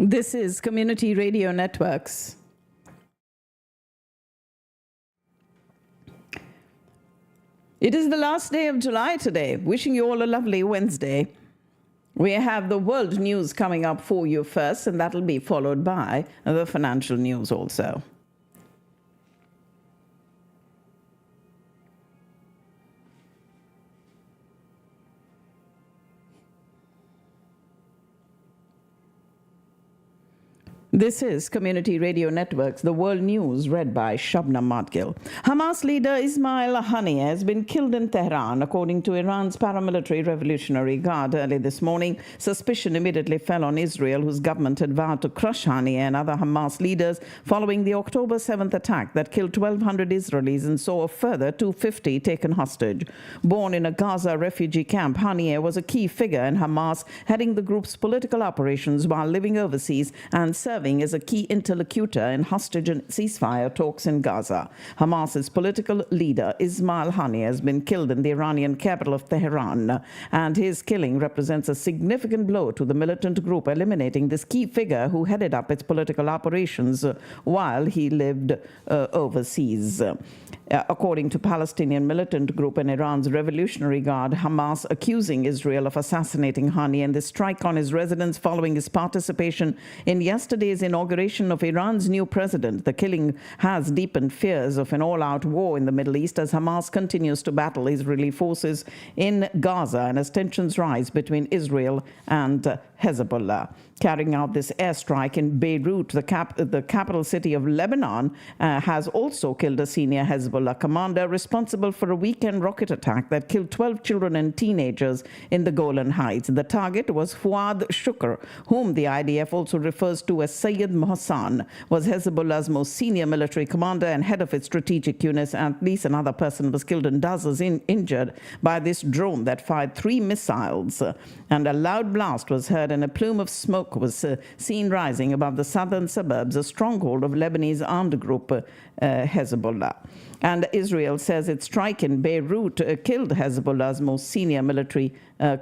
This is Community Radio Networks. It is the last day of July today. Wishing you all a lovely Wednesday. We have the world news coming up for you first, and that'll be followed by the financial news also. This is Community Radio Networks, the world news read by Shabnam Madgil. Hamas leader Ismail Haniyeh has been killed in Tehran, according to Iran's paramilitary Revolutionary Guard early this morning. Suspicion immediately fell on Israel, whose government had vowed to crush Haniyeh and other Hamas leaders following the October 7th attack that killed 1,200 Israelis and saw a further 250 taken hostage. Born in a Gaza refugee camp, Haniyeh was a key figure in Hamas, heading the group's political operations while living overseas and serving as a key interlocutor in hostage and ceasefire talks in Gaza. Hamas's political leader Ismail Haniyeh has been killed in the Iranian capital of Tehran, and his killing represents a significant blow to the militant group, eliminating this key figure who headed up its political operations while he lived overseas. According to Palestinian militant group and Iran's Revolutionary Guard, Hamas accusing Israel of assassinating Haniyeh and the strike on his residence following his participation in yesterday's inauguration of Iran's new president. The killing has deepened fears of an all-out war in the Middle East as Hamas continues to battle Israeli forces in Gaza and as tensions rise between Israel and Hezbollah. Carrying out this airstrike in Beirut, the capital city of Lebanon, has also killed a senior Hezbollah commander responsible for a weekend rocket attack that killed 12 children and teenagers in the Golan Heights. The target was Fuad Shukr, whom the IDF also refers to as Sayyid Mohsen, was Hezbollah's most senior military commander and head of its strategic units. At least another person was killed and dozens injured by this drone that fired 3 missiles. And a loud blast was heard and a plume of smoke was seen rising above the southern suburbs, a stronghold of Lebanese armed group Hezbollah. And Israel says its strike in Beirut killed Hezbollah's most senior military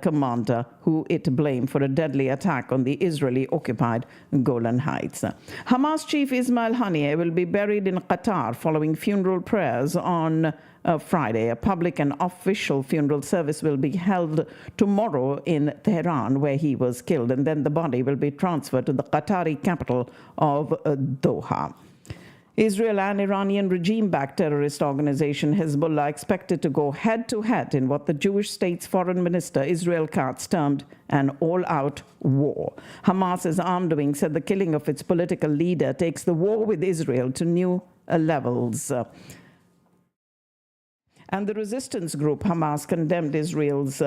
commander, who it blamed for a deadly attack on the Israeli-occupied Golan Heights. Hamas chief Ismail Haniyeh will be buried in Qatar following funeral prayers on Friday. A public and official funeral service will be held tomorrow in Tehran, where he was killed, and then the body will be transferred to the Qatari capital of Doha. Israel and Iranian regime-backed terrorist organization Hezbollah expected to go head-to-head in what the Jewish state's foreign minister Israel Katz termed an all-out war. Hamas's armed wing said the killing of its political leader takes the war with Israel to new levels. And the resistance group Hamas condemned Israel's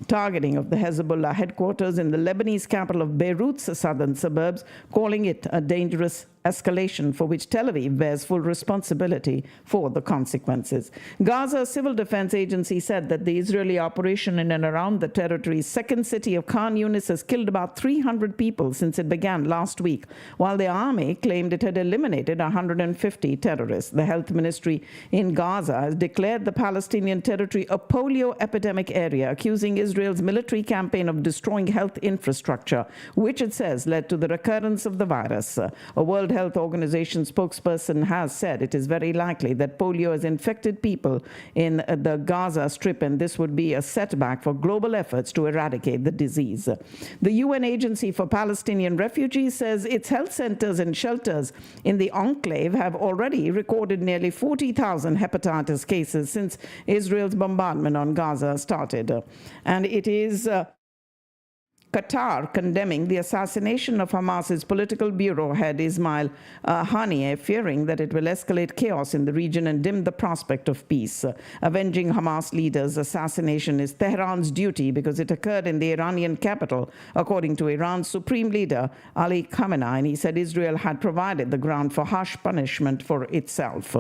targeting of the Hezbollah headquarters in the Lebanese capital of Beirut's southern suburbs, calling it a dangerous escalation for which Tel Aviv bears full responsibility for the consequences. Gaza Civil Defense Agency said that the Israeli operation in and around the territory's second city of Khan Yunis has killed about 300 people since it began last week, while the army claimed it had eliminated 150 terrorists. The health ministry in Gaza has declared the Palestinian territory a polio epidemic area, accusing Israel's military campaign of destroying health infrastructure, which it says led to the recurrence of the virus. A World Health Organization spokesperson has said it is very likely that polio has infected people in the Gaza Strip, and this would be a setback for global efforts to eradicate the disease. The UN Agency for Palestinian Refugees says its health centers and shelters in the enclave have already recorded nearly 40,000 hepatitis cases since Israel's bombardment on Gaza started. And it is Qatar condemning the assassination of Hamas's political bureau head Ismail Haniyeh, fearing that it will escalate chaos in the region and dim the prospect of peace. Avenging Hamas leader's assassination is Tehran's duty because it occurred in the Iranian capital, according to Iran's supreme leader Ali Khamenei, and he said Israel had provided the ground for harsh punishment for itself.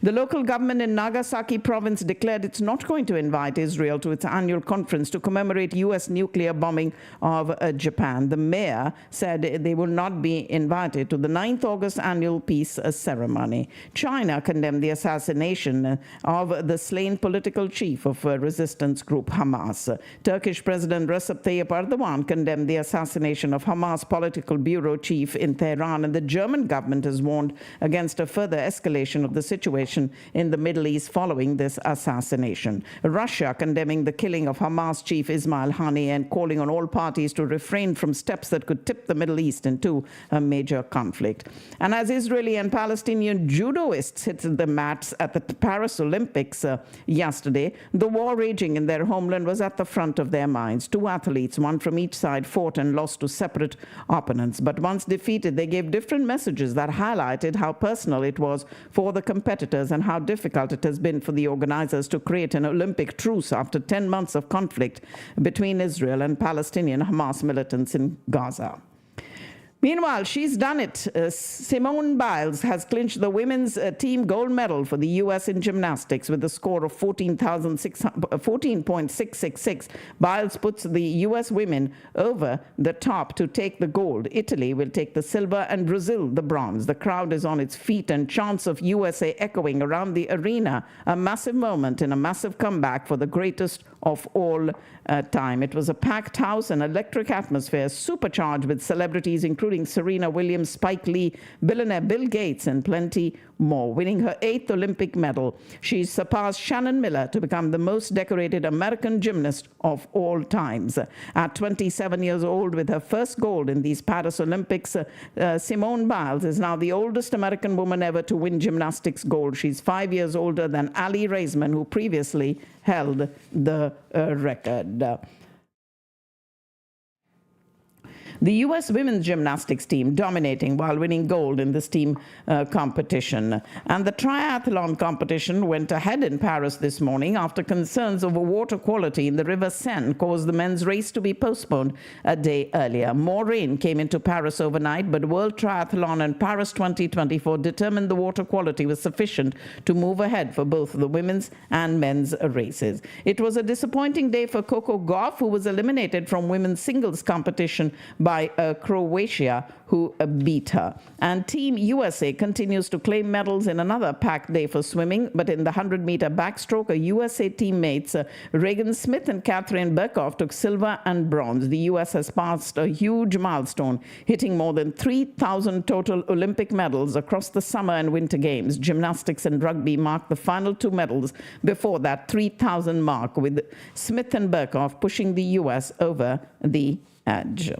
The local government in Nagasaki province declared it's not going to invite Israel to its annual conference to commemorate U.S. nuclear bombing of Japan. The mayor said they will not be invited to the 9th August annual peace ceremony. China condemned the assassination of the slain political chief of resistance group Hamas. Turkish President Recep Tayyip Erdogan condemned the assassination of Hamas political bureau chief in Tehran, and the German government has warned against a further escalation of the situation in the Middle East following this assassination. Russia condemning the killing of Hamas chief Ismail Haniyeh and calling on all parties to refrain from steps that could tip the Middle East into a major conflict. And as Israeli and Palestinian judoists hit the mats at the Paris Olympics yesterday, the war raging in their homeland was at the front of their minds. Two athletes, one from each side, fought and lost to separate opponents. But once defeated, they gave different messages that highlighted how personal it was for the competitors and how difficult it has been for the organizers to create an Olympic truce after 10 months of conflict between Israel and Palestinian Hamas militants in Gaza. Meanwhile, she's done it. Simone Biles has clinched the women's team gold medal for the U.S. in gymnastics with a score of 14.666. Biles puts the U.S. women over the top to take the gold. Italy will take the silver and Brazil the bronze. The crowd is on its feet and chants of USA echoing around the arena. A massive moment and a massive comeback for the greatest of all time. It was a packed house, an electric atmosphere, supercharged with celebrities including Serena Williams, Spike Lee, billionaire Bill Gates, and plenty more. Winning her 8th Olympic medal, she surpassed Shannon Miller to become the most decorated American gymnast of all times. At 27 years old, with her first gold in these Paris Olympics, Simone Biles is now the oldest American woman ever to win gymnastics gold. She's 5 years older than Ali Raisman, who previously held the record. The U.S. women's gymnastics team dominating while winning gold in this team competition. And the triathlon competition went ahead in Paris this morning after concerns over water quality in the River Seine caused the men's race to be postponed a day earlier. More rain came into Paris overnight, but World Triathlon and Paris 2024 determined the water quality was sufficient to move ahead for both the women's and men's races. It was a disappointing day for Coco Gauff, who was eliminated from women's singles competition by Croatia, who beat her. And Team USA continues to claim medals in another packed day for swimming, but in the 100-meter backstroke, a USA teammates Regan Smith and Catherine Berkoff took silver and bronze. The U.S. has passed a huge milestone, hitting more than 3,000 total Olympic medals across the summer and winter games. Gymnastics and rugby marked the final two medals before that 3,000 mark, with Smith and Berkoff pushing the U.S. over the edge.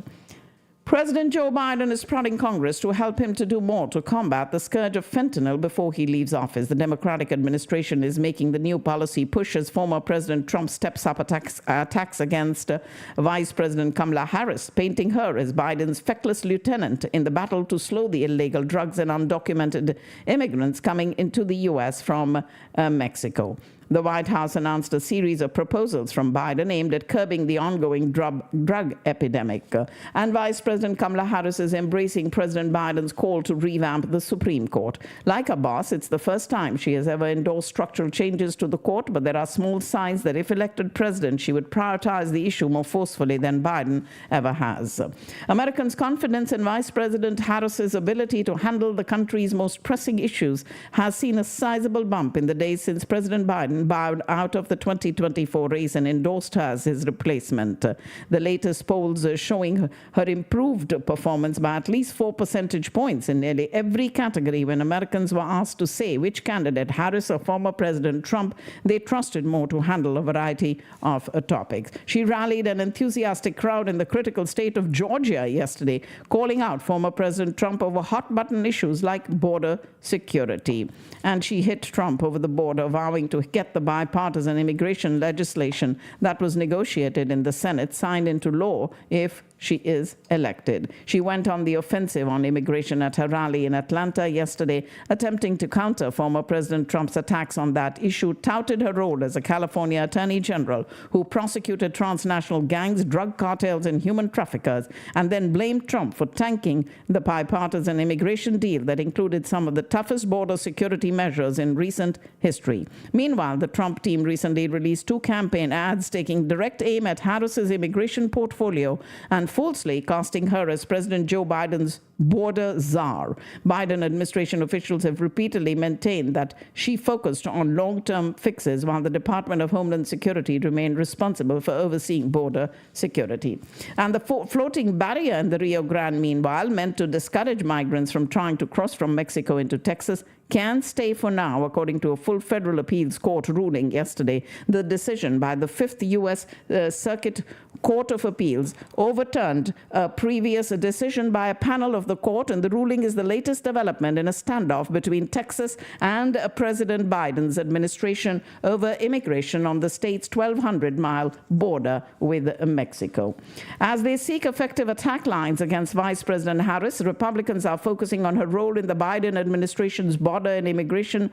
President Joe Biden is prodding Congress to help him to do more to combat the scourge of fentanyl before he leaves office. The Democratic administration is making the new policy push as former President Trump steps up attacks against Vice President Kamala Harris, painting her as Biden's feckless lieutenant in the battle to slow the illegal drugs and undocumented immigrants coming into the U.S. from Mexico. The White House announced a series of proposals from Biden aimed at curbing the ongoing drug epidemic. And Vice President Kamala Harris is embracing President Biden's call to revamp the Supreme Court. Like her boss, it's the first time she has ever endorsed structural changes to the court, but there are small signs that if elected president, she would prioritize the issue more forcefully than Biden ever has. Americans' confidence in Vice President Harris's ability to handle the country's most pressing issues has seen a sizable bump in the days since President Biden bowed out of the 2024 race and endorsed her as his replacement. The latest polls showing her improved performance by at least 4 percentage points in nearly every category. When Americans were asked to say which candidate, Harris or former President Trump, they trusted more to handle a variety of topics. She rallied an enthusiastic crowd in the critical state of Georgia yesterday, calling out former President Trump over hot-button issues like border security. And she hit Trump over the border, vowing to get the bipartisan immigration legislation that was negotiated in the Senate signed into law if she is elected. She went on the offensive on immigration at her rally in Atlanta yesterday, attempting to counter former President Trump's attacks on that issue, touted her role as a California Attorney General who prosecuted transnational gangs, drug cartels, and human traffickers, and then blamed Trump for tanking the bipartisan immigration deal that included some of the toughest border security measures in recent history. Meanwhile, Meanwhile, the Trump team recently released 2 campaign ads taking direct aim at Harris's immigration portfolio and falsely casting her as President Joe Biden's border czar. Biden administration officials have repeatedly maintained that she focused on long-term fixes while the Department of Homeland Security remained responsible for overseeing border security. And the floating barrier in the Rio Grande, meanwhile, meant to discourage migrants from trying to cross from Mexico into Texas, can stay for now, according to a full federal appeals court ruling yesterday. The decision by the 5th U.S. Circuit Court of Appeals overturned a previous decision by a panel of the court, and the ruling is the latest development in a standoff between Texas and President Biden's administration over immigration on the state's 1,200-mile border with Mexico. As they seek effective attack lines against Vice President Harris, Republicans are focusing on her role in the Biden administration's border and immigration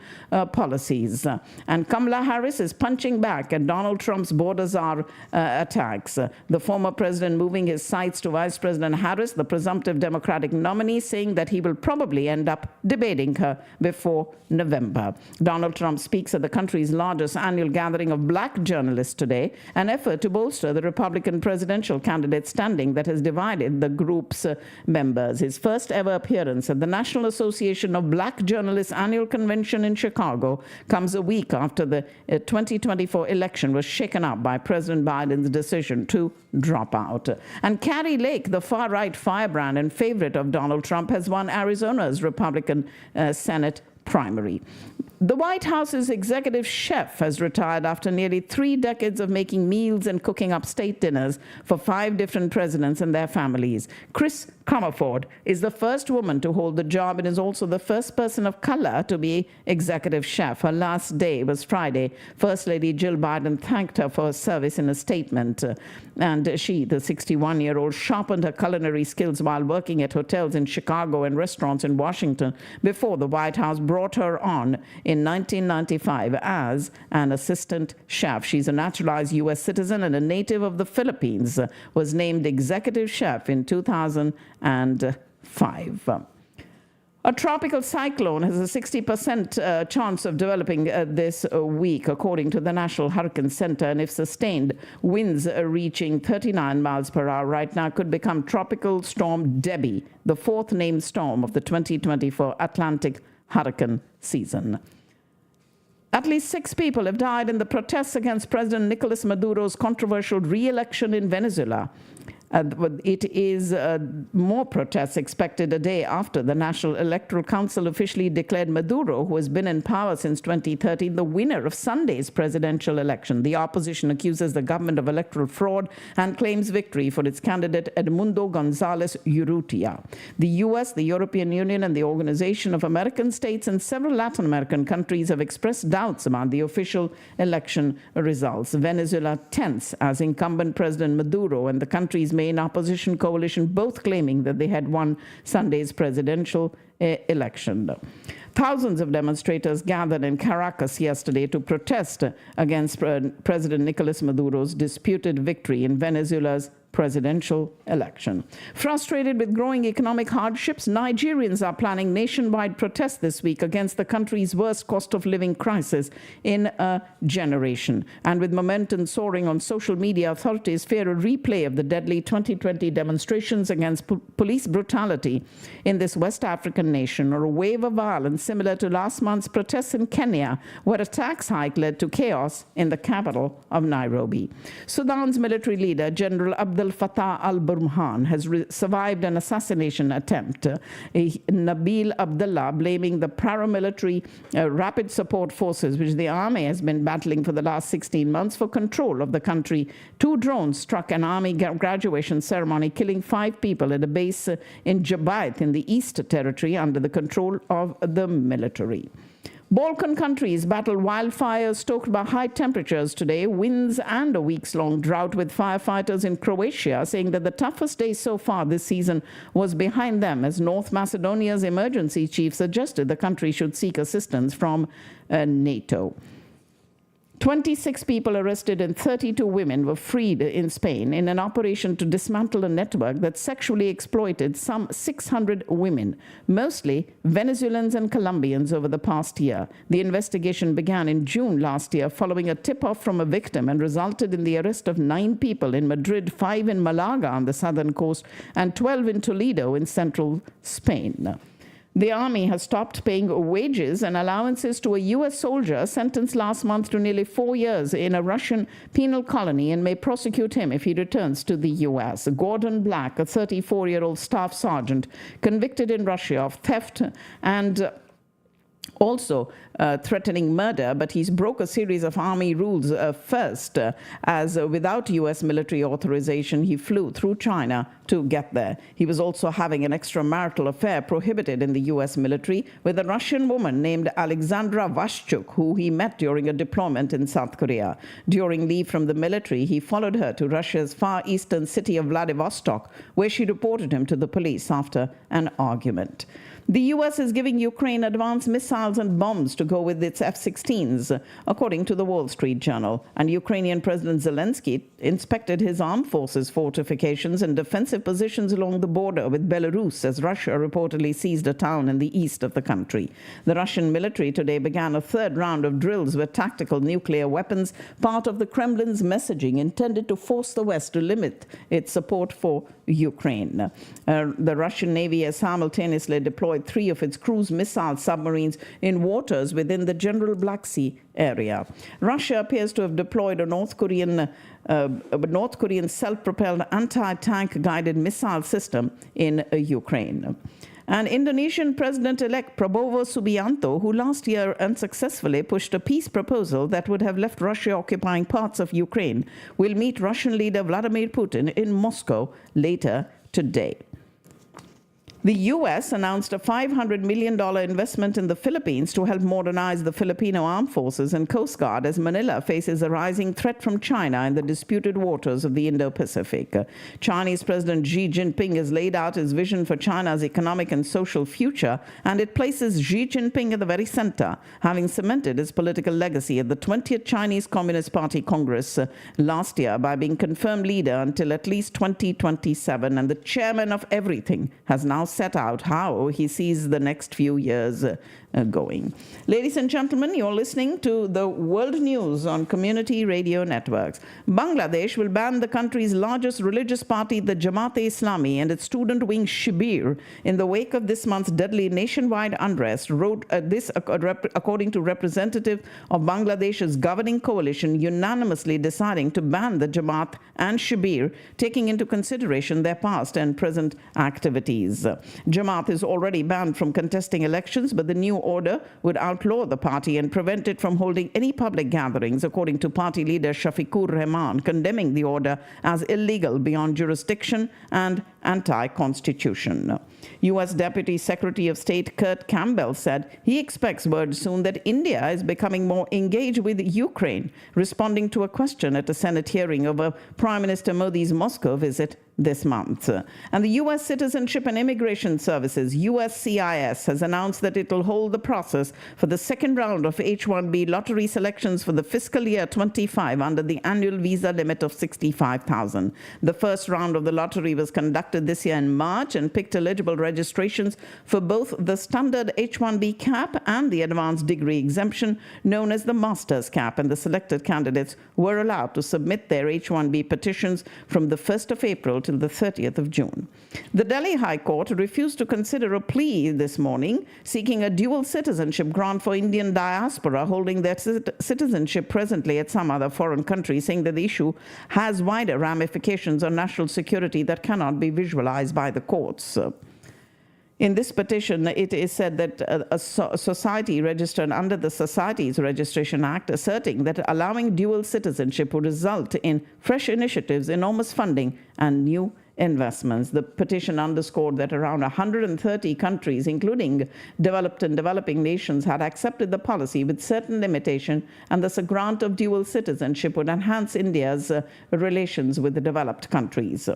policies. And Kamala Harris is punching back at Donald Trump's border czar attacks. The former president moving his sights to Vice President Harris, the presumptive Democratic nominee, saying that he will probably end up debating her before November. Donald Trump speaks at the country's largest annual gathering of black journalists today, an effort to bolster the Republican presidential candidate standing that has divided the group's members. His first ever appearance at the National Association of Black Journalists annual convention in Chicago comes a week after the 2024 election was shaken up by President Biden's decision to drop out. And Carrie Lake, the far-right firebrand and favorite of Donald Trump, has won Arizona's Republican Senate primary. The White House's executive chef has retired after nearly 3 decades of making meals and cooking up state dinners for 5 different presidents and their families. Chris Comerford is the first woman to hold the job and is also the first person of color to be executive chef. Her last day was Friday. First Lady Jill Biden thanked her for her service in a statement. And she, the 61-year-old, sharpened her culinary skills while working at hotels in Chicago and restaurants in Washington before the White House brought her on in 1995 as an assistant chef. She's a naturalized U.S. citizen and a native of the Philippines, was named executive chef in 2005. A tropical cyclone has a 60% chance of developing this week, according to the National Hurricane Center, and if sustained, winds reaching 39 miles per hour right now could become Tropical Storm Debbie, the 4th named storm of the 2024 Atlantic hurricane season. At least 6 people have died in the protests against President Nicolas Maduro's controversial re-election in Venezuela. It is more protests expected a day after the National Electoral Council officially declared Maduro, who has been in power since 2013, the winner of Sunday's presidential election. The opposition accuses the government of electoral fraud and claims victory for its candidate Edmundo González Urrutia. The U.S., the European Union, and the Organization of American States and several Latin American countries have expressed doubts about the official election results. Venezuela tense as incumbent President Maduro and the country's main opposition coalition both claiming that they had won Sunday's presidential election. Thousands of demonstrators gathered in Caracas yesterday to protest against President Nicolas Maduro's disputed victory in Venezuela's presidential election. Frustrated with growing economic hardships, Nigerians are planning nationwide protests this week against the country's worst cost of living crisis in a generation. And with momentum soaring on social media, authorities fear a replay of the deadly 2020 demonstrations against police brutality in this West African nation, or a wave of violence similar to last month's protests in Kenya, where a tax hike led to chaos in the capital of Nairobi. Sudan's military leader, General Abdel Fattah al-Burhan, has survived an assassination attempt. Nabil Abdullah blaming the paramilitary rapid support forces, which the army has been battling for the last 16 months, for control of the country. 2 drones struck an army graduation ceremony, killing 5 people at a base in Jabaith in the East Territory under the control of the military. Balkan countries battle wildfires stoked by high temperatures today, winds, and a weeks-long drought, with firefighters in Croatia saying that the toughest day so far this season was behind them, as North Macedonia's emergency chief suggested the country should seek assistance from NATO. 26 people arrested and 32 women were freed in Spain in an operation to dismantle a network that sexually exploited some 600 women, mostly Venezuelans and Colombians, over the past year. The investigation began in June last year following a tip-off from a victim and resulted in the arrest of 9 people in Madrid, 5 in Malaga on the southern coast, and 12 in Toledo in central Spain. The army has stopped paying wages and allowances to a U.S. soldier sentenced last month to nearly 4 years in a Russian penal colony and may prosecute him if he returns to the U.S. Gordon Black, a 34-year-old staff sergeant, convicted in Russia of theft and also threatening murder, but he's broke a series of army rules first, as without U.S. military authorization, he flew through China to get there. He was also having an extramarital affair prohibited in the U.S. military with a Russian woman named Alexandra Vashchuk, who he met during a deployment in South Korea. During leave from the military, he followed her to Russia's far eastern city of Vladivostok, where she reported him to the police after an argument. The U.S. is giving Ukraine advanced missiles and bombs to go with its F-16s, according to the Wall Street Journal. And Ukrainian President Zelensky inspected his armed forces fortifications and defensive positions along the border with Belarus as Russia reportedly seized a town in the east of the country. The Russian military today began a third round of drills with tactical nuclear weapons, part of the Kremlin's messaging intended to force the West to limit its support for Ukraine. The Russian Navy has simultaneously deployed 3 of its cruise missile submarines in waters within the general Black Sea area. Russia appears to have deployed a North Korean self-propelled anti-tank guided missile system in Ukraine. And Indonesian President-elect Prabowo Subianto, who last year unsuccessfully pushed a peace proposal that would have left Russia occupying parts of Ukraine, will meet Russian leader Vladimir Putin in Moscow later today. The U.S. announced a $500 million investment in the Philippines to help modernize the Filipino armed forces and Coast Guard as Manila faces a rising threat from China in the disputed waters of the Indo-Pacific. Chinese President Xi Jinping has laid out his vision for China's economic and social future, and it places Xi Jinping at the very center, having cemented his political legacy at the 20th Chinese Communist Party Congress last year by being confirmed leader until at least 2027, and the chairman of everything has now set out how he sees the next few years going. Ladies and gentlemen, you're listening to the world news on community radio networks. Bangladesh will ban the country's largest religious party, the Jamaat-e-Islami, and its student wing Shibir in the wake of this month's deadly nationwide unrest, wrote this according to representative of Bangladesh's governing coalition unanimously deciding to ban the Jamaat and Shibir, taking into consideration their past and present activities. Jamaat is already banned from contesting elections, but the new order would outlaw the party and prevent it from holding any public gatherings, according to party leader Shafiqur Rahman, condemning the order as illegal beyond jurisdiction and anti-constitution. U.S. Deputy Secretary of State Kurt Campbell said he expects word soon that India is becoming more engaged with Ukraine, responding to a question at a Senate hearing over Prime Minister Modi's Moscow visit this month. And the U.S. Citizenship and Immigration Services, USCIS, has announced that it will hold the process for the second round of H-1B lottery selections for the fiscal year 25 under the annual visa limit of 65,000. The first round of the lottery was conducted this year in March and picked eligible registrations for both the standard H-1B cap and the advanced degree exemption known as the master's cap, and the selected candidates were allowed to submit their H-1B petitions from the 1st of April till the 30th of June. The Delhi High Court refused to consider a plea this morning seeking a dual citizenship grant for Indian diaspora holding their citizenship presently at some other foreign country, saying that the issue has wider ramifications on national security that cannot be visualized by the courts. In this petition, it is said that a society registered under the Societies Registration Act asserting that allowing dual citizenship would result in fresh initiatives, enormous funding, and new investments. The petition underscored that around 130 countries, including developed and developing nations, had accepted the policy with certain limitation, and thus a grant of dual citizenship would enhance India's relations with the developed countries.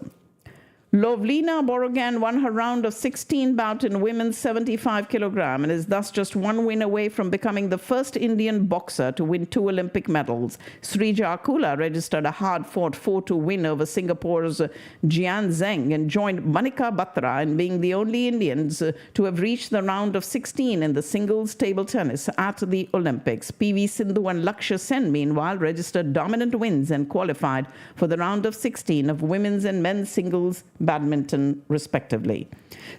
Lovlina Borogan won her round of 16 bout in women's 75 kilogram and is thus just one win away from becoming the first Indian boxer to win 2 Olympic medals. Srija Akula registered a hard-fought 4-2 win over Singapore's Jian Zheng and joined Manika Batra in being the only Indians to have reached the round of 16 in the singles table tennis at the Olympics. PV Sindhu and Lakshya Sen, meanwhile, registered dominant wins and qualified for the round of 16 of women's and men's singles badminton, respectively.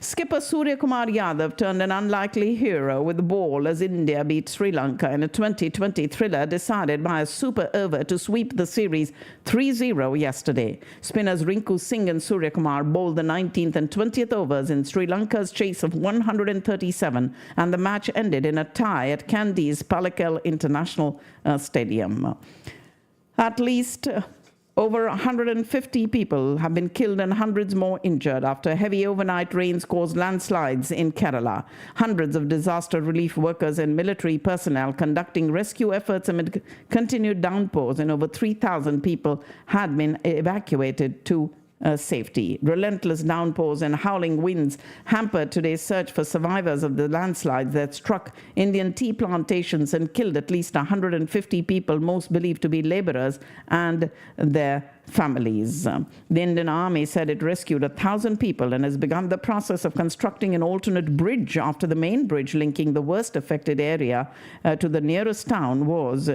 Skipper Surya Kumar Yadav turned an unlikely hero with the ball as India beat Sri Lanka in a 2020 thriller decided by a super over to sweep the series 3-0 yesterday. Spinners Rinku Singh and Surya Kumar bowled the 19th and 20th overs in Sri Lanka's chase of 137, and the match ended in a tie at Kandi's Palakkal International Stadium. At least over 150 people have been killed and hundreds more injured after heavy overnight rains caused landslides in Kerala. Hundreds of disaster relief workers and military personnel conducting rescue efforts amid continued downpours, and over 3,000 people had been evacuated to safety. Relentless downpours and howling winds hampered today's search for survivors of the landslides that struck Indian tea plantations and killed at least 150 people, most believed to be laborers and their families. The Indian Army said it rescued 1,000 people and has begun the process of constructing an alternate bridge after the main bridge linking the worst affected area to the nearest town was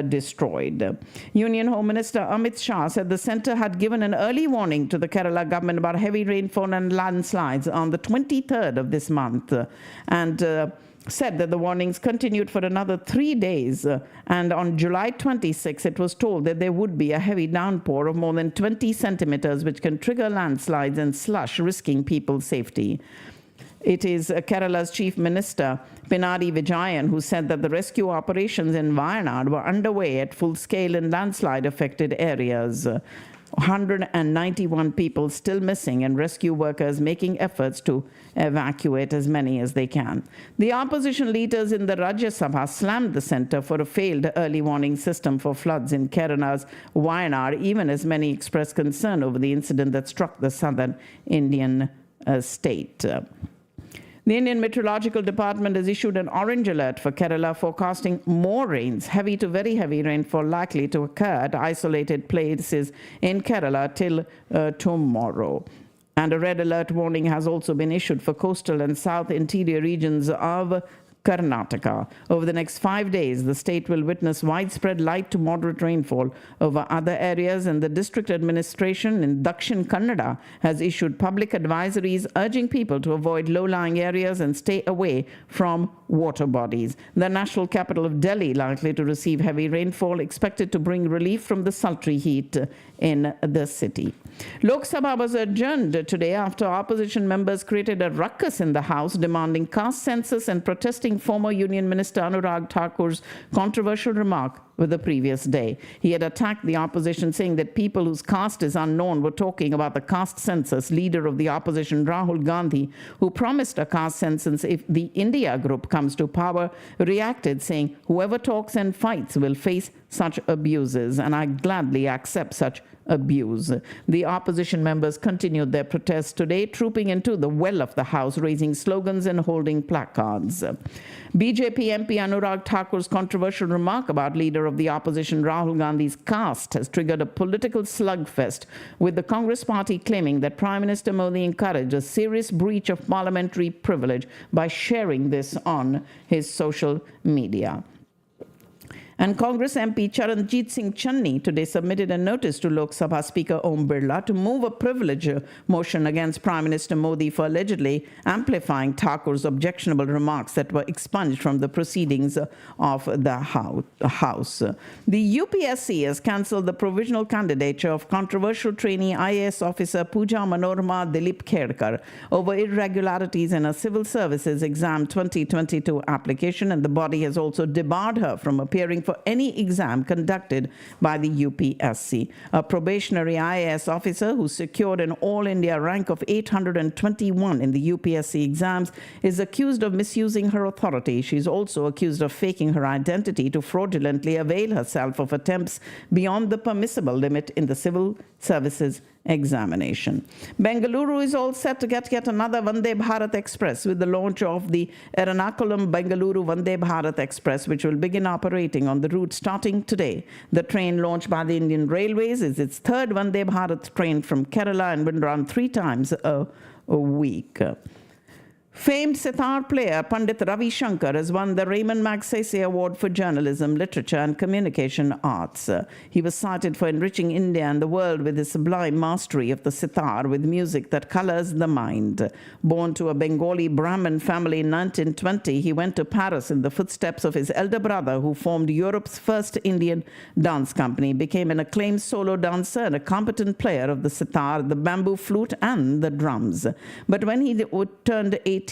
destroyed. Union Home Minister Amit Shah said the centre had given an early warning to the Kerala government about heavy rainfall and landslides on the 23rd of this month, and said that the warnings continued for another 3 days, and on July 26 it was told that there would be a heavy downpour of more than 20 centimeters which can trigger landslides and slush, risking people's safety. It is Kerala's Chief Minister, Pinari Vijayan, who said that the rescue operations in Wayanad were underway at full scale in landslide-affected areas. 191 people still missing, and rescue workers making efforts to evacuate as many as they can. The opposition leaders in the Rajya Sabha slammed the centre for a failed early warning system for floods in Kerala's Wayanad, even as many expressed concern over the incident that struck the southern Indian state. The Indian Meteorological Department has issued an orange alert for Kerala, forecasting more rains, heavy to very heavy rainfall likely to occur at isolated places in Kerala till tomorrow. And a red alert warning has also been issued for coastal and south interior regions of Karnataka. Over the next 5 days, the state will witness widespread light to moderate rainfall over other areas, and the district administration in Dakshin Kannada has issued public advisories urging people to avoid low-lying areas and stay away from water bodies. The national capital of Delhi likely to receive heavy rainfall, expected to bring relief from the sultry heat in the city. Lok Sabha was adjourned today after opposition members created a ruckus in the House demanding caste census and protesting former Union Minister Anurag Thakur's controversial remark with the previous day. He had attacked the opposition, saying that people whose caste is unknown were talking about the caste census. Leader of the opposition, Rahul Gandhi, who promised a caste census if the India group comes to power, reacted saying, "Whoever talks and fights will face such abuses, and I gladly accept such abuse." The opposition members continued their protests today, trooping into the well of the House, raising slogans and holding placards. BJP MP Anurag Thakur's controversial remark about leader of the opposition Rahul Gandhi's caste has triggered a political slugfest, with the Congress party claiming that Prime Minister Modi encouraged a serious breach of parliamentary privilege by sharing this on his social media. And Congress MP Charanjit Singh Channi today submitted a notice to Lok Sabha Speaker Om Birla to move a privilege motion against Prime Minister Modi for allegedly amplifying Thakur's objectionable remarks that were expunged from the proceedings of the House. The UPSC has cancelled the provisional candidature of controversial trainee IAS officer Pooja Manorama Dilip Kherkar over irregularities in a civil services exam 2022 application, and the body has also debarred her from appearing for any exam conducted by the UPSC. A probationary IAS officer who secured an all-India rank of 821 in the UPSC exams is accused of misusing her authority. She is also accused of faking her identity to fraudulently avail herself of attempts beyond the permissible limit in the civil services examination. Bengaluru is all set to get yet another Vande Bharat Express with the launch of the Ernakulam-Bengaluru Vande Bharat Express, which will begin operating on the route starting today. The train launched by the Indian Railways is its third Vande Bharat train from Kerala and will run 3 times a week. Famed sitar player Pandit Ravi Shankar has won the Raymond Magsaysay Award for Journalism, Literature and Communication Arts. He was cited for enriching India and the world with his sublime mastery of the sitar with music that colors the mind. Born to a Bengali Brahmin family in 1920, he went to Paris in the footsteps of his elder brother, who formed Europe's first Indian dance company, became an acclaimed solo dancer and a competent player of the sitar, the bamboo flute and the drums. But when he turned 18,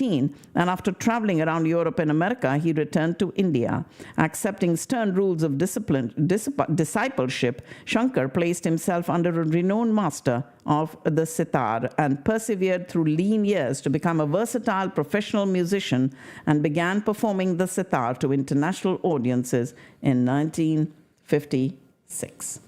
and after traveling around Europe and America, he returned to India. Accepting stern rules of discipleship, Shankar placed himself under a renowned master of the sitar and persevered through lean years to become a versatile professional musician and began performing the sitar to international audiences in 1956.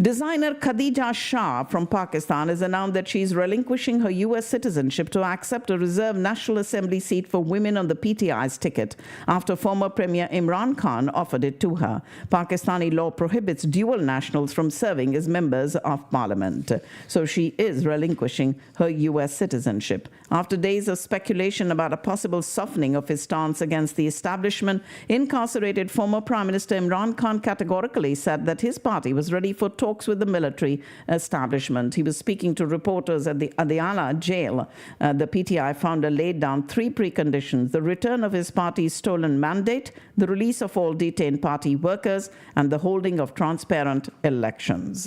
Designer Khadija Shah from Pakistan has announced that she is relinquishing her U.S. citizenship to accept a reserved National Assembly seat for women on the PTI's ticket after former Premier Imran Khan offered it to her. Pakistani law prohibits dual nationals from serving as members of parliament. So she is relinquishing her U.S. citizenship. After days of speculation about a possible softening of his stance against the establishment, incarcerated former Prime Minister Imran Khan categorically said that his party was ready for talks with the military establishment. He was speaking to reporters at the Adiala jail. The PTI founder laid down 3 preconditions: the return of his party's stolen mandate, the release of all detained party workers, and the holding of transparent elections.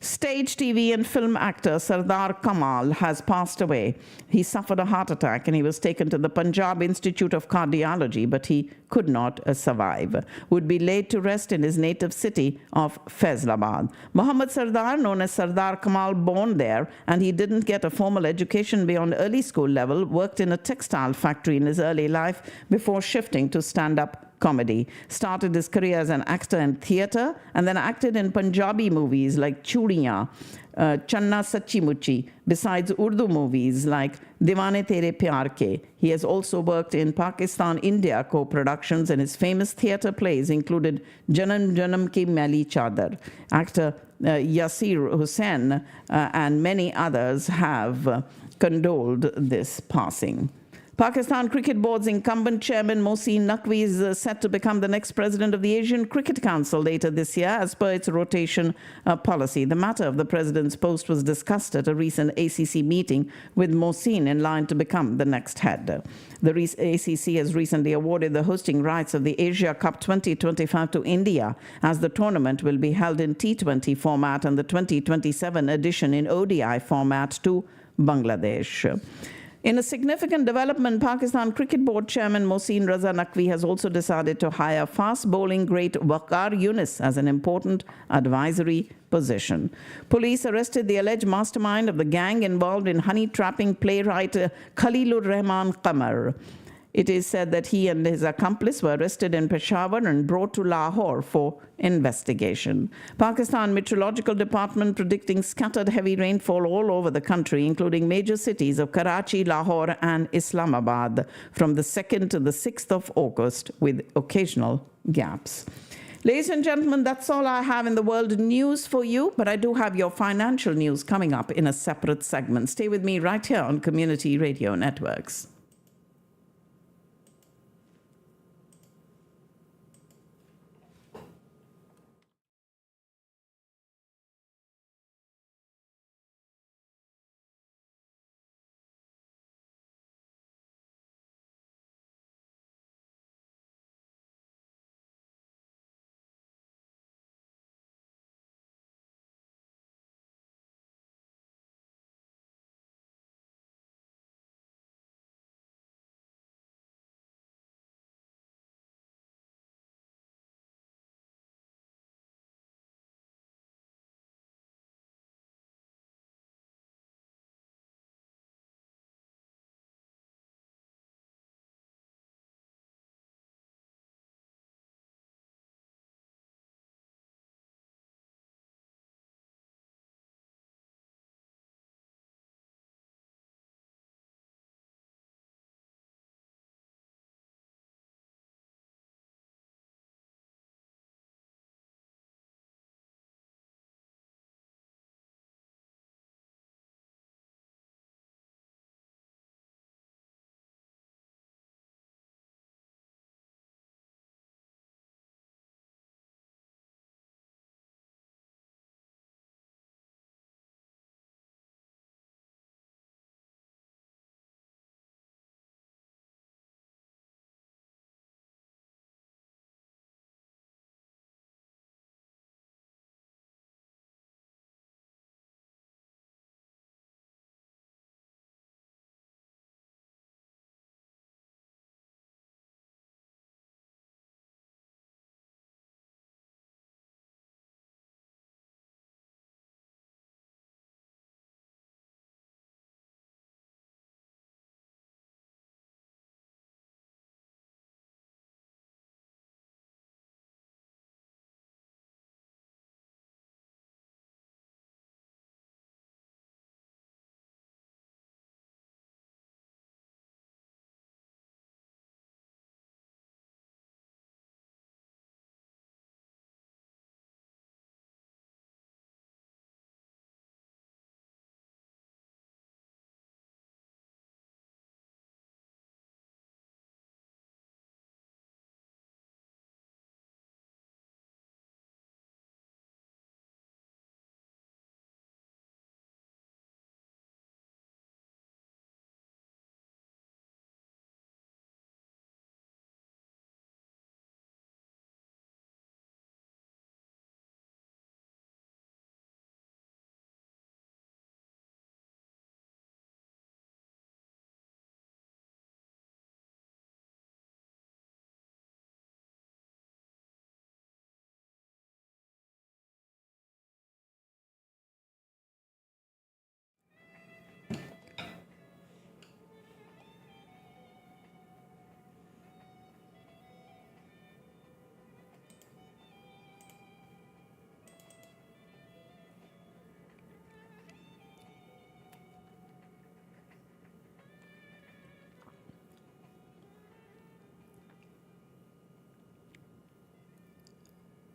Stage, TV, and film actor Sardar Kamal has passed away. He suffered a heart attack and he was taken to the Punjab Institute of Cardiology, but he could not survive. Would be laid to rest in his native city of Faisalabad. Muhammad Sardar, known as Sardar Kamal, born there, and he didn't get a formal education beyond early school level, worked in a textile factory in his early life before shifting to stand-up comedy. Started his career as an actor in theatre and then acted in Punjabi movies like Chudiyan, Channa Sachi Muchi, besides Urdu movies like Diwane Tere Pyar Ke. He has also worked in Pakistan-India co-productions, and his famous theatre plays included Janam Janam Ki Maili Chadar. Actor Yasir Hussain and many others have condoled this passing. Pakistan Cricket Board's incumbent chairman Mohsin Naqvi is set to become the next president of the Asian Cricket Council later this year, as per its rotation policy. The matter of the president's post was discussed at a recent ACC meeting, with Mohsin in line to become the next head. The ACC has recently awarded the hosting rights of the Asia Cup 2025 to India, as the tournament will be held in T20 format and the 2027 edition in ODI format to Bangladesh. In a significant development, Pakistan Cricket Board Chairman Mohsin Raza Naqvi has also decided to hire fast bowling great Waqar Yunus as an important advisory position. Police arrested the alleged mastermind of the gang involved in honey-trapping playwright Khalilur Rahman Qamar. It is said that he and his accomplice were arrested in Peshawar and brought to Lahore for investigation. Pakistan Meteorological Department predicting scattered heavy rainfall all over the country, including major cities of Karachi, Lahore, and Islamabad from the 2nd to the 6th of August, with occasional gaps. Ladies and gentlemen, that's all I have in the world news for you, but I do have your financial news coming up in a separate segment. Stay with me right here on Community Radio Networks.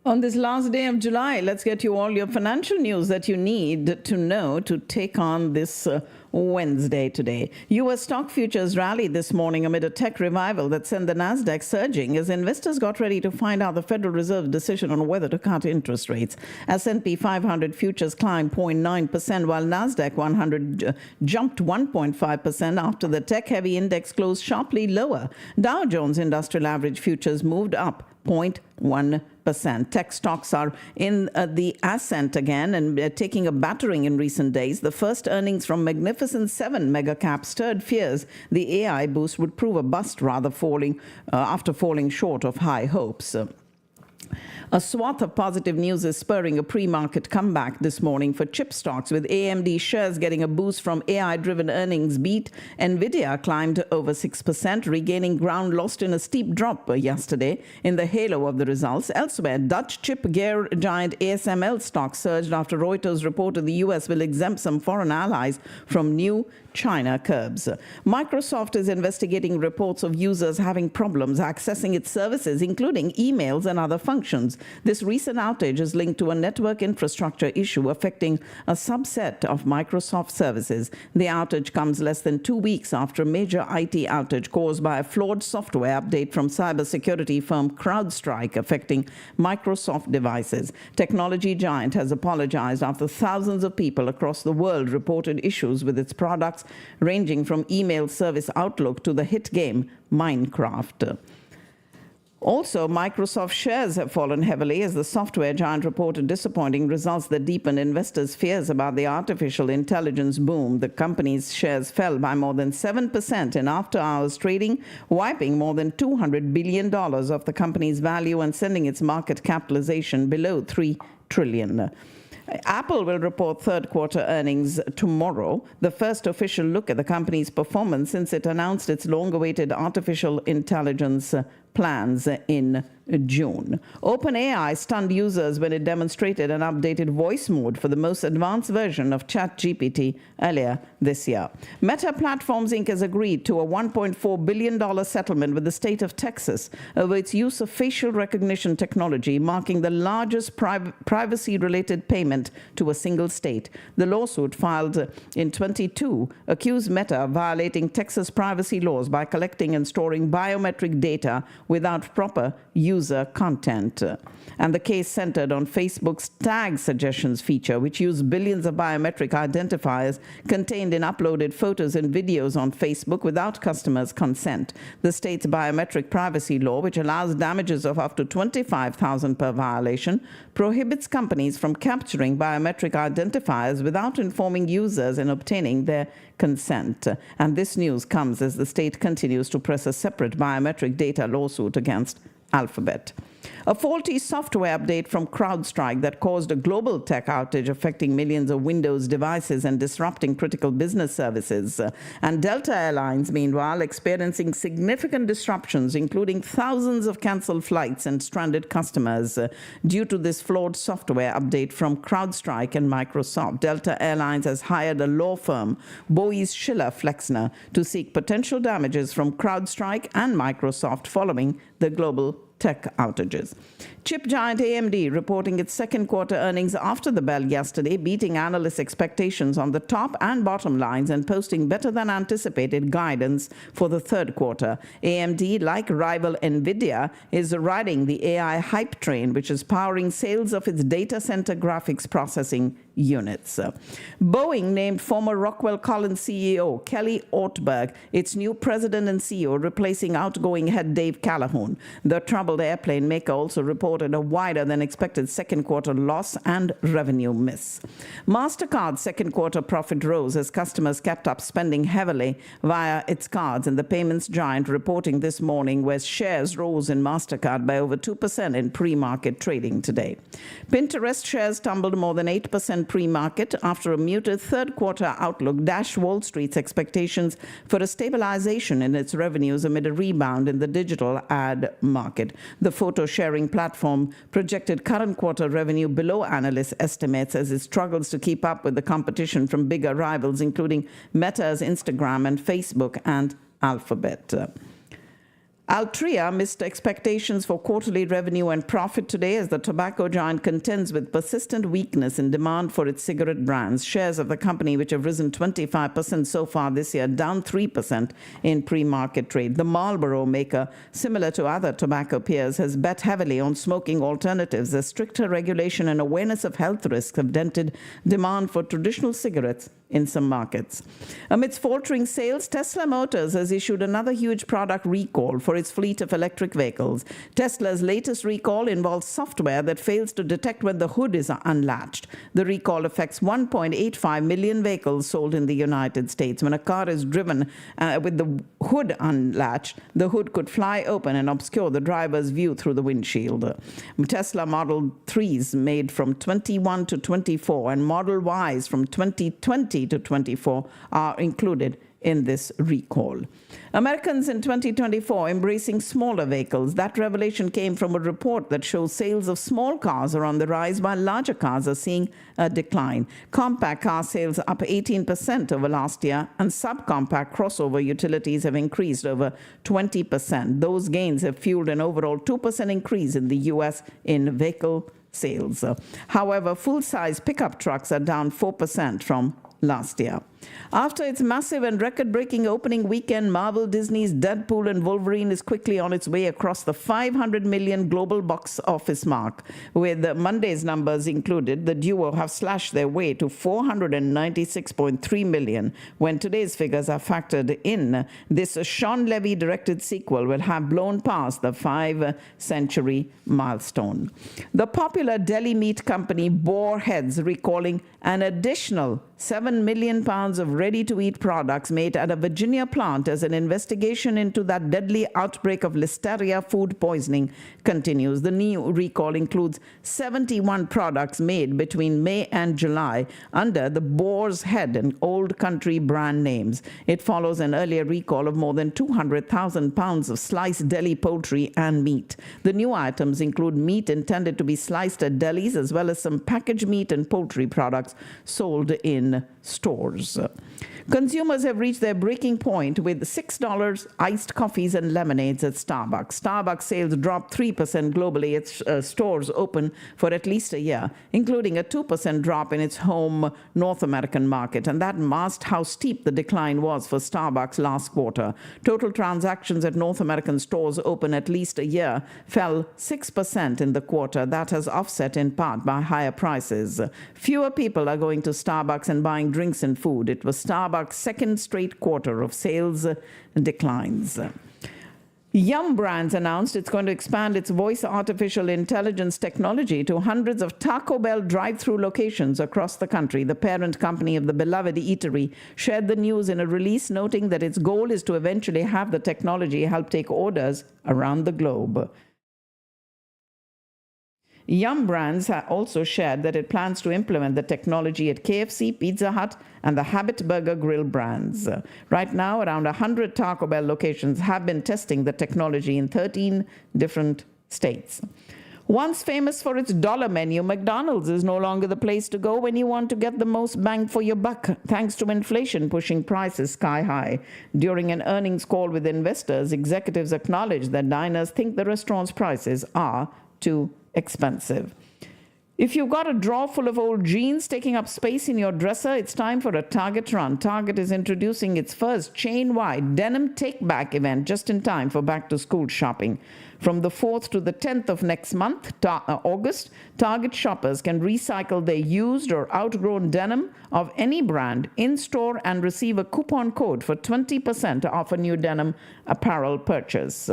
On this last day of July, let's get you all your financial news that you need to know to take on this Wednesday today. U.S. stock futures rallied this morning amid a tech revival that sent the Nasdaq surging as investors got ready to find out the Federal Reserve's decision on whether to cut interest rates. S&P 500 futures climbed 0.9%, while Nasdaq 100 jumped 1.5% after the tech-heavy index closed sharply lower. Dow Jones Industrial Average futures moved up 0.1%. Tech stocks are in the ascent again and taking a battering in recent days. The first earnings from Magnificent Seven mega cap stirred fears the AI boost would prove a bust, rather after falling short of high hopes. A swath of positive news is spurring a pre-market comeback this morning for chip stocks, with AMD shares getting a boost from AI-driven earnings beat. Nvidia climbed over 6%, regaining ground lost in a steep drop yesterday in the halo of the results. Elsewhere, Dutch chip gear giant ASML stock surged after Reuters reported the U.S. will exempt some foreign allies from new China curbs. Microsoft is investigating reports of users having problems accessing its services, including emails and other functions. This recent outage is linked to a network infrastructure issue affecting a subset of Microsoft services. The outage comes less than 2 weeks after a major IT outage caused by a flawed software update from cybersecurity firm CrowdStrike affecting Microsoft devices. Technology giant has apologized after thousands of people across the world reported issues with its products, ranging from email service Outlook to the hit game Minecraft. Also, Microsoft shares have fallen heavily as the software giant reported disappointing results that deepened investors' fears about the artificial intelligence boom. The company's shares fell by more than 7% in after-hours trading, wiping more than $200 billion of the company's value and sending its market capitalization below $3 trillion. Apple will report third-quarter earnings tomorrow, the first official look at the company's performance since it announced its long-awaited artificial intelligence plans in June. OpenAI stunned users when it demonstrated an updated voice mode for the most advanced version of ChatGPT earlier this year. Meta Platforms Inc. has agreed to a $1.4 billion settlement with the state of Texas over its use of facial recognition technology, marking the largest privacy-related payment to a single state. The lawsuit, filed in 2022, accused Meta of violating Texas privacy laws by collecting and storing biometric data without proper user consent. And the case centered on Facebook's tag suggestions feature, which used billions of biometric identifiers contained in uploaded photos and videos on Facebook without customers' consent. The state's biometric privacy law, which allows damages of up to $25,000 per violation, prohibits companies from capturing biometric identifiers without informing users and obtaining their consent. And this news comes as the state continues to press a separate biometric data lawsuit against Alphabet. A faulty software update from CrowdStrike that caused a global tech outage affecting millions of Windows devices and disrupting critical business services. And Delta Airlines, meanwhile, experiencing significant disruptions, including thousands of canceled flights and stranded customers due to this flawed software update from CrowdStrike and Microsoft. Delta Airlines has hired a law firm, Boies Schiller Flexner, to seek potential damages from CrowdStrike and Microsoft following the global tech outages. Chip giant AMD reporting its second quarter earnings after the bell yesterday, beating analysts' expectations on the top and bottom lines and posting better than anticipated guidance for the third quarter. AMD, like rival Nvidia, is riding the AI hype train, which is powering sales of its data center graphics processing units. Boeing named former Rockwell Collins CEO Kelly Ortberg its new president and CEO, replacing outgoing head Dave Calhoun. The troubled airplane maker also reported a wider than expected second quarter loss and revenue miss. MasterCard's second quarter profit rose as customers kept up spending heavily via its cards, and the payments giant reporting this morning where shares rose in MasterCard by over 2% in pre-market trading today. Pinterest shares tumbled more than 8% pre-market after a muted third quarter outlook dashed Wall Street's expectations for a stabilization in its revenues amid a rebound in the digital ad market. The photo-sharing platform projected current quarter revenue below analyst estimates as it struggles to keep up with the competition from bigger rivals, including Meta's Instagram and Facebook and Alphabet. Altria missed expectations for quarterly revenue and profit today as the tobacco giant contends with persistent weakness in demand for its cigarette brands. Shares of the company, which have risen 25% so far this year, down 3% in pre-market trade. The Marlboro maker, similar to other tobacco peers, has bet heavily on smoking alternatives as stricter regulation and awareness of health risks have dented demand for traditional cigarettes in some markets. Amidst faltering sales, Tesla Motors has issued another huge product recall for its fleet of electric vehicles. Tesla's latest recall involves software that fails to detect when the hood is unlatched. The recall affects 1.85 million vehicles sold in the United States. When a car is driven with the hood unlatched, the hood could fly open and obscure the driver's view through the windshield. Tesla Model 3s made from 21 to 24 and Model Ys from 2020 to 24 are included in this recall. Americans in 2024 embracing smaller vehicles. That revelation came from a report that shows sales of small cars are on the rise while larger cars are seeing a decline. Compact car sales up 18% over last year, and subcompact crossover utilities have increased over 20%. Those gains have fueled an overall 2% increase in the U.S. in vehicle sales. However, full-size pickup trucks are down 4% from last year. After its massive and record-breaking opening weekend, Marvel Disney's Deadpool and Wolverine is quickly on its way across the 500 million global box office mark. With Monday's numbers included, the duo have slashed their way to 496.3 million. When today's figures are factored in, this Sean Levy-directed sequel will have blown past the 5-century milestone. The popular deli meat company Boar Heads recalling an additional 7 million pounds of ready-to-eat products made at a Virginia plant as an investigation into that deadly outbreak of Listeria food poisoning continues. The new recall includes 71 products made between May and July under the Boar's Head and Old Country brand names. It follows an earlier recall of more than 200,000 pounds of sliced deli poultry and meat. The new items include meat intended to be sliced at delis as well as some packaged meat and poultry products sold in stores. Consumers have reached their breaking point with $6 iced coffees and lemonades at Starbucks. Starbucks sales dropped 3% globally. Its stores open for at least a year, including a 2% drop in its home North American market. And that masked how steep the decline was for Starbucks last quarter. Total transactions at North American stores open at least a year fell 6% in the quarter. That has offset in part by higher prices. Fewer people are going to Starbucks and buying drinks and food. It was Starbucks' second straight quarter of sales declines. Yum Brands announced it's going to expand its voice artificial intelligence technology to hundreds of Taco Bell drive-through locations across the country. The parent company of the beloved eatery shared the news in a release, noting that its goal is to eventually have the technology help take orders around the globe. Yum Brands also shared that it plans to implement the technology at KFC, Pizza Hut, and the Habit Burger Grill brands. Right now, around 100 Taco Bell locations have been testing the technology in 13 different states. Once famous for its dollar menu, McDonald's is no longer the place to go when you want to get the most bang for your buck, thanks to inflation pushing prices sky high. During an earnings call with investors, executives acknowledged that diners think the restaurant's prices are too expensive. If you've got a drawer full of old jeans taking up space in your dresser, it's time for a Target run. Target is introducing its first chain-wide denim take-back event just in time for back-to-school shopping. From the 4th to the 10th of next month, August, Target shoppers can recycle their used or outgrown denim of any brand in-store and receive a coupon code for 20% off a new denim apparel purchase.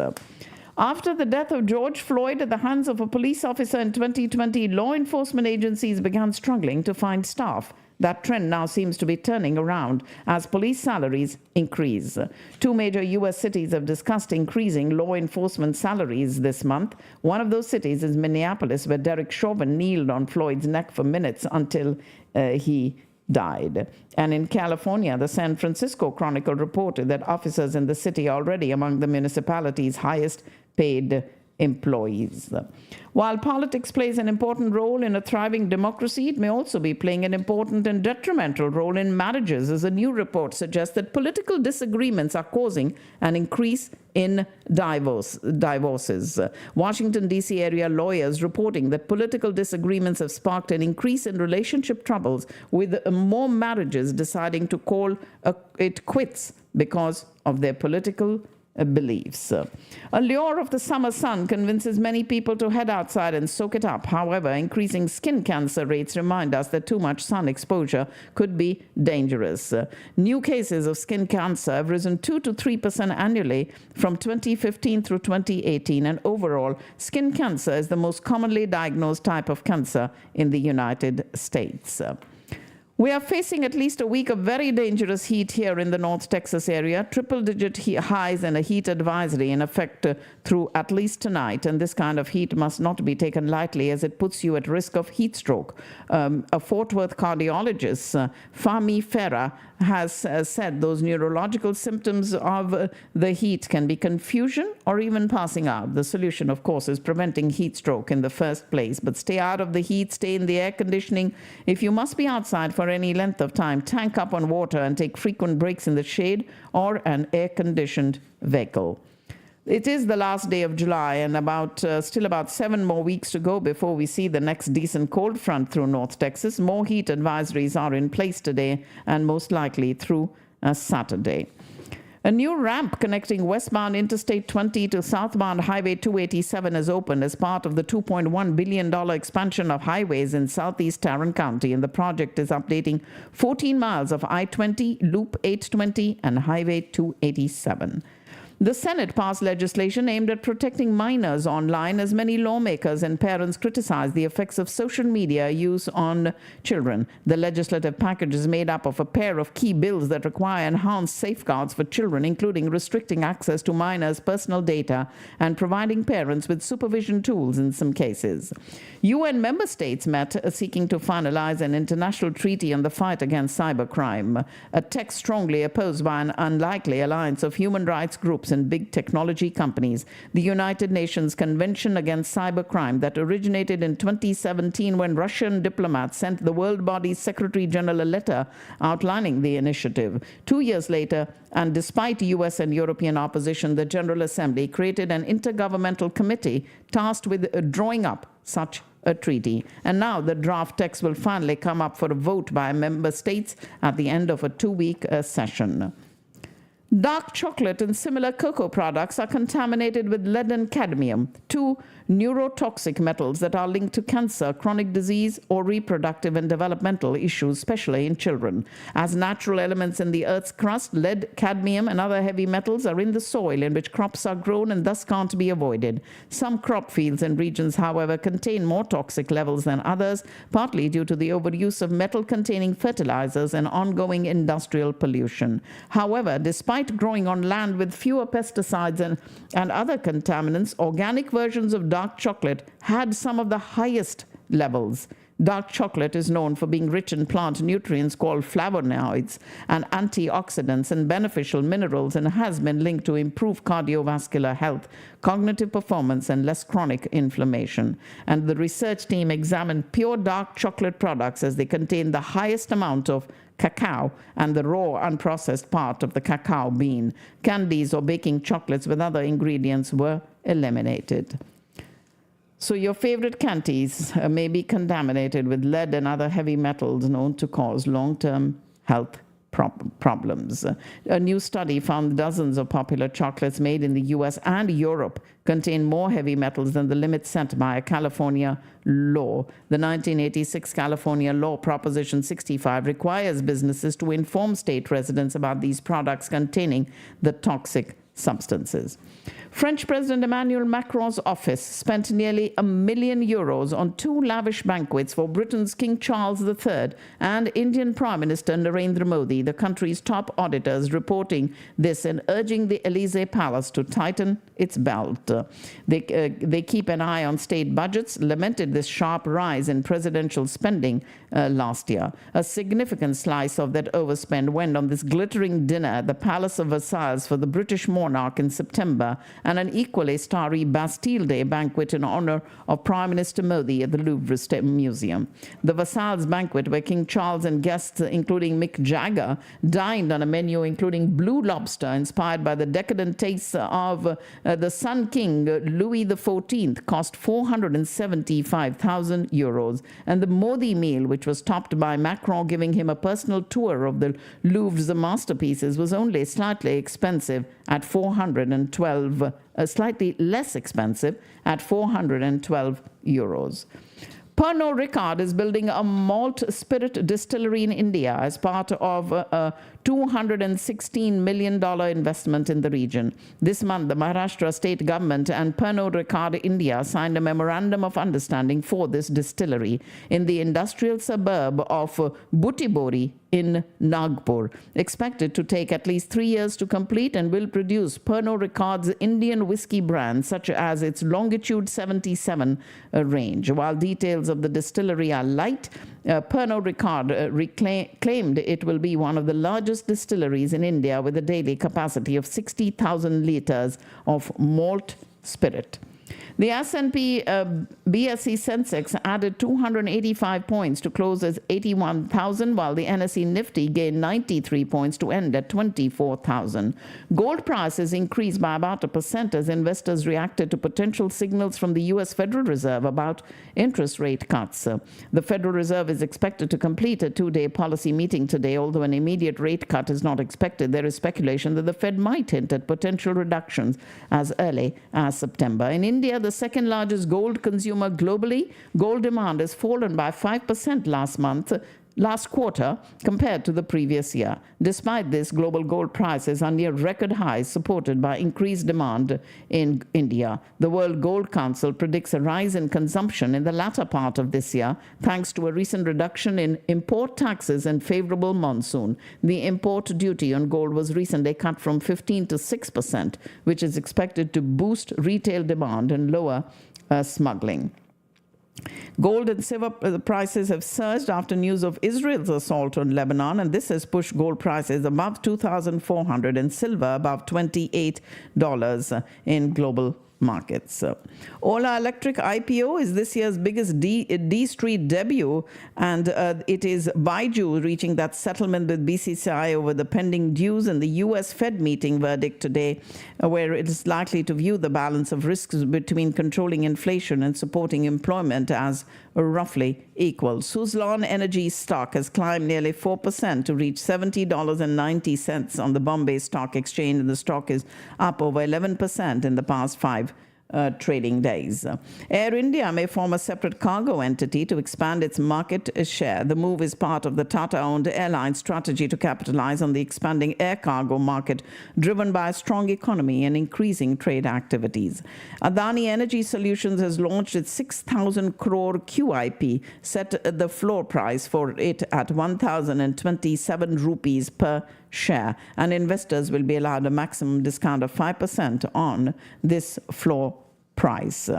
After the death of George Floyd at the hands of a police officer in 2020, law enforcement agencies began struggling to find staff. That trend now seems to be turning around as police salaries increase. 2 major U.S. cities have discussed increasing law enforcement salaries this month. One of those cities is Minneapolis, where Derek Chauvin kneeled on Floyd's neck for minutes until he died. And in California, the San Francisco Chronicle reported that officers in the city are already among the municipality's highest paid employees. While politics plays an important role in a thriving democracy, it may also be playing an important and detrimental role in marriages, as a new report suggests that political disagreements are causing an increase in divorces. Washington, D.C. area lawyers reporting that political disagreements have sparked an increase in relationship troubles, with more marriages deciding to call it quits because of their political beliefs. A lure of the summer sun convinces many people to head outside and soak it up. However, increasing skin cancer rates remind us that too much sun exposure could be dangerous. New cases of skin cancer have risen 2 to 3% annually from 2015 through 2018, and overall, skin cancer is the most commonly diagnosed type of cancer in the United States. We are facing at least a week of very dangerous heat here in the North Texas area. Triple-digit highs and a heat advisory in effect through at least tonight. And this kind of heat must not be taken lightly, as it puts you at risk of heat stroke. A Fort Worth cardiologist, Fahmi Farah, has said those neurological symptoms of the heat can be confusion or even passing out. The solution, of course, is preventing heat stroke in the first place. But stay out of the heat, stay in the air conditioning. If you must be outside for any length of time, tank up on water and take frequent breaks in the shade or an air-conditioned vehicle. It is the last day of July, and still about 7 more weeks to go before we see the next decent cold front through North Texas. More heat advisories are in place today and most likely through Saturday. A new ramp connecting westbound Interstate 20 to southbound Highway 287 is opened as part of the $2.1 billion expansion of highways in southeast Tarrant County, and the project is updating 14 miles of I-20, Loop 820, and Highway 287. The Senate passed legislation aimed at protecting minors online, as many lawmakers and parents criticize the effects of social media use on children. The legislative package is made up of a pair of key bills that require enhanced safeguards for children, including restricting access to minors' personal data and providing parents with supervision tools in some cases. UN member states met seeking to finalize an international treaty on the fight against cybercrime, a text strongly opposed by an unlikely alliance of human rights groups and big technology companies. The United Nations Convention Against Cybercrime, that originated in 2017 when Russian diplomats sent the world body's Secretary General a letter outlining the initiative. 2 years later, and despite US and European opposition, the General Assembly created an intergovernmental committee tasked with drawing up such a treaty. And now the draft text will finally come up for a vote by member states at the end of a 2-week session. Dark chocolate and similar cocoa products are contaminated with lead and cadmium, two neurotoxic metals that are linked to cancer, chronic disease, or reproductive and developmental issues, especially in children. As natural elements in the Earth's crust, lead, cadmium, and other heavy metals are in the soil in which crops are grown and thus can't be avoided. Some crop fields and regions, however, contain more toxic levels than others, partly due to the overuse of metal-containing fertilizers and ongoing industrial pollution. However, despite growing on land with fewer pesticides and other contaminants, organic versions of dark chocolate had some of the highest levels. Dark chocolate is known for being rich in plant nutrients called flavonoids and antioxidants and beneficial minerals, and has been linked to improved cardiovascular health, cognitive performance, and less chronic inflammation. And the research team examined pure dark chocolate products as they contain the highest amount of cacao and the raw, unprocessed part of the cacao bean. Candies or baking chocolates with other ingredients were eliminated. So your favorite candies may be contaminated with lead and other heavy metals known to cause long-term health problems. A new study found dozens of popular chocolates made in the US and Europe contain more heavy metals than the limit set by a California law. The 1986 California law, Proposition 65, requires businesses to inform state residents about these products containing the toxic substances. French President Emmanuel Macron's office spent nearly €1 million on 2 lavish banquets for Britain's King Charles III and Indian Prime Minister Narendra Modi, the country's top auditors reporting this and urging the Elysee Palace to tighten its belt. They keep an eye on state budgets, lamented this sharp rise in presidential spending last year. A significant slice of that overspend went on this glittering dinner at the Palace of Versailles for the British monarch monarch in September, and an equally starry Bastille Day banquet in honor of Prime Minister Modi at the Louvre State Museum. The Versailles banquet, where King Charles and guests including Mick Jagger dined on a menu including blue lobster inspired by the decadent tastes of the Sun King Louis XIV, cost 475,000 euros, and the Modi meal, which was topped by Macron giving him a personal tour of the Louvre's masterpieces, was only slightly expensive at 412, slightly less expensive at 412 euros. Pernod Ricard is building a malt spirit distillery in India as part of a $216 million investment in the region. This month, the Maharashtra state government and Pernod Ricard India signed a memorandum of understanding for this distillery in the industrial suburb of Butibori in Nagpur, expected to take at least 3 years to complete, and will produce Pernod Ricard's Indian whiskey brands, such as its Longitude 77 range. While details of the distillery are light, Pernod Ricard claimed it will be one of the largest distilleries in India with a daily capacity of 60,000 liters of malt spirit. The S&P BSE Sensex added 285 points to close as 81,000, while the NSE Nifty gained 93 points to end at 24,000. Gold prices increased by about 1% as investors reacted to potential signals from the U.S. Federal Reserve about interest rate cuts. The Federal Reserve is expected to complete a 2-day policy meeting today. Although an immediate rate cut is not expected, there is speculation that the Fed might hint at potential reductions as early as September. In India, the second largest gold consumer globally, gold demand has fallen by 5% last quarter compared to the previous year. Despite this, global gold prices are near record highs, supported by increased demand in India. The World Gold Council predicts a rise in consumption in the latter part of this year, thanks to a recent reduction in import taxes and favorable monsoon. The import duty on gold was recently cut from 15% to 6%, which is expected to boost retail demand and lower smuggling. Gold and silver prices have surged after news of Israel's assault on Lebanon, and this has pushed gold prices above $2,400 and silver above $28 in global markets. Ola Electric IPO is this year's biggest D Street debut, and it is Baiju reaching that settlement with BCCI over the pending dues and the U.S. Fed meeting verdict today, where it is likely to view the balance of risks between controlling inflation and supporting employment as roughly equal. Suzlon Energy stock has climbed nearly 4% to reach $70.90 on the Bombay Stock Exchange, and the stock is up over 11% in the past 5 trading days. Air India may form a separate cargo entity to expand its market share. The move is part of the Tata-owned airline strategy to capitalize on the expanding air cargo market, driven by a strong economy and increasing trade activities. Adani Energy Solutions has launched its 6,000 crore QIP, set the floor price for it at 1,027 rupees per share, and investors will be allowed a maximum discount of 5% on this floor price.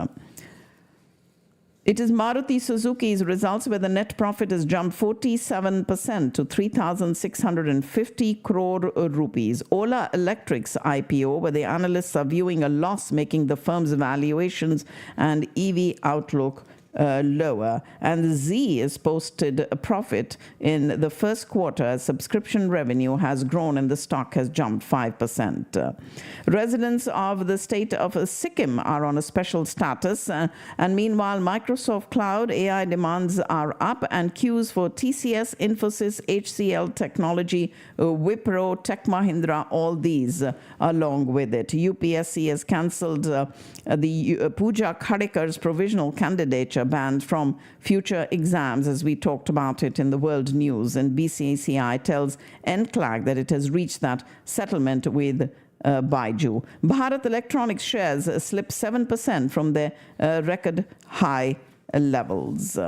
It is Maruti Suzuki's results where the net profit has jumped 47% to 3,650 crore rupees. Ola Electric's IPO, where the analysts are viewing a loss, making the firm's valuations and EV outlook lower, and Z has posted a profit in the first quarter. Subscription revenue has grown and the stock has jumped 5%. Residents of the state of Sikkim are on a special status, and meanwhile Microsoft Cloud AI demands are up, and queues for TCS, Infosys, HCL Technology, Wipro, Tech Mahindra, all these along with it. UPSC has cancelled the Pooja Khadikar's provisional candidature banned from future exams, as we talked about it in the world news, and BCCI tells NCLAG that it has reached that settlement with Baiju. Bharat Electronics shares slipped 7% from their record high levels.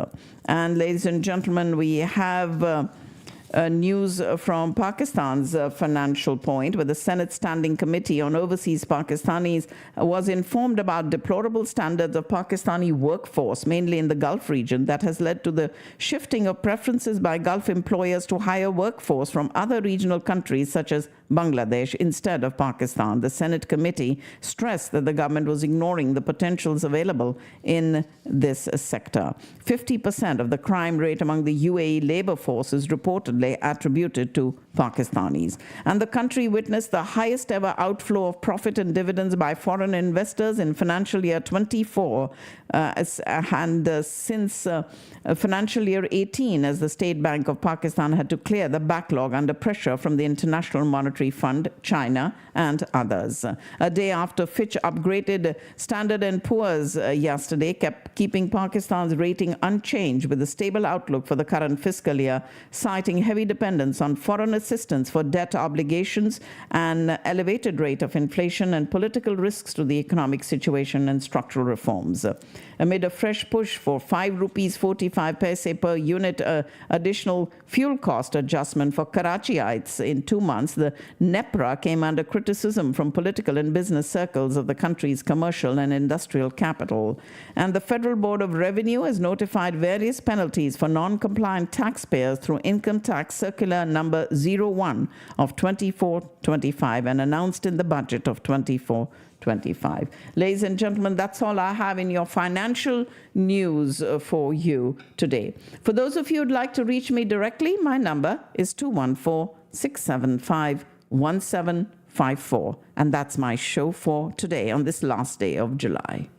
And ladies and gentlemen, we have news from Pakistan's Financial Point, where the Senate Standing Committee on Overseas Pakistanis was informed about deplorable standards of Pakistani workforce, mainly in the Gulf region, that has led to the shifting of preferences by Gulf employers to hire workforce from other regional countries such as Bangladesh instead of Pakistan. The Senate committee stressed that the government was ignoring the potentials available in this sector. 50% of the crime rate among the UAE labor force is reportedly attributed to Pakistanis. And the country witnessed the highest ever outflow of profit and dividends by foreign investors in financial year 24 since financial year 18, as the State Bank of Pakistan had to clear the backlog under pressure from the International Monetary Fund, China, and others. A day after Fitch upgraded Standard & Poor's yesterday, keeping Pakistan's rating unchanged with a stable outlook for the current fiscal year, citing heavy dependence on foreign assistance for debt obligations, an elevated rate of inflation, and political risks to the economic situation and structural reforms. Amid a fresh push for 5 rupees 45 paise per unit additional fuel cost adjustment for Karachiites in 2 months, the NEPRA came under criticism from political and business circles of the country's commercial and industrial capital. And the Federal Board of Revenue has notified various penalties for non-compliant taxpayers through Income Tax Circular number 01 of 24-25 and announced in the budget of 24-25. Ladies and gentlemen, that's all I have in your financial news for you today. For those of you who'd like to reach me directly, my number is 214-675-1754. And that's my show for today on this last day of July.